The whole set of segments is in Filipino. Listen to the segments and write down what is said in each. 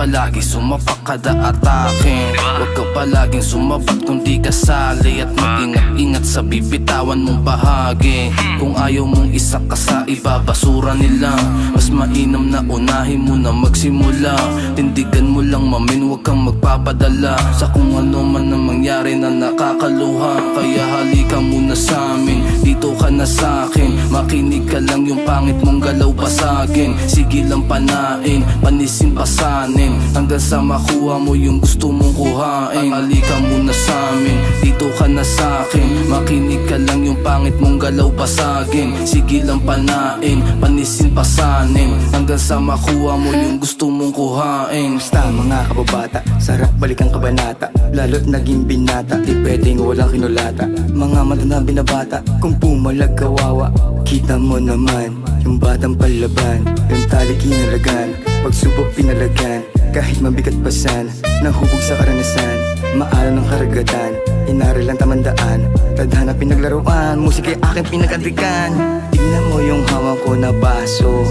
palagi sumapak kada atake. Huwag ka palaging sumabat kung di kasali. At mag-ingat-ingat sa bibitawan mong bahagi. Kung ayaw mong isa ka sa iba, basura nila. Mas mainam na unahin mo na magsimula. Tindigan mo lang mamin, huwag kang magpapadala sa kung ano man ang mangyari na nakakaluha. Kaya halika muna sa amin, dito ka na sa'kin. Makinig ka lang, yung pangit mong galaw basagin. Sige lang panain, panisin pasanin, hanggang sa makuha mo yung gusto mong kuhain. Halika muna sa amin, dito ka na sa'kin. Makinig ka lang, yung pangit mong galaw basagin. Sige lang panain, panisin pasanin, hanggang sa makuha mo yung gusto mong kuhain. Basta mga kababata, sarap balikan kabanata. Lalo't naging binata, di pwedeng walang kinulata. Mga matandang binabata, kung pumalag kawawa. Kita mo naman, yung batang palaban, yung tali kinalagan, pagsubok pinalagan. Kahit mabigat pasan, nahubog sa karanasan. Maalam ng karagatan, inaral ang tamandaan. Tadhana pinaglaruan, musika'y aking pinagkantikan. Tingnan mo yung hawak ko na baso,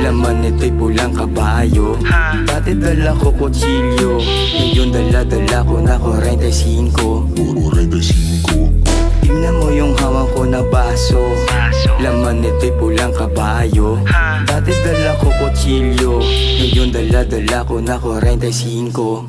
laman nito'y pulang kabayo. Dati dala ko kutsilyo, ngayon dala-dala ko na 45. Tingnan mo yung hawak ko na baso, laman nito'y pulang kabayo. Dati dala ko kutsilyo, ngayon dala-dala ko na 45.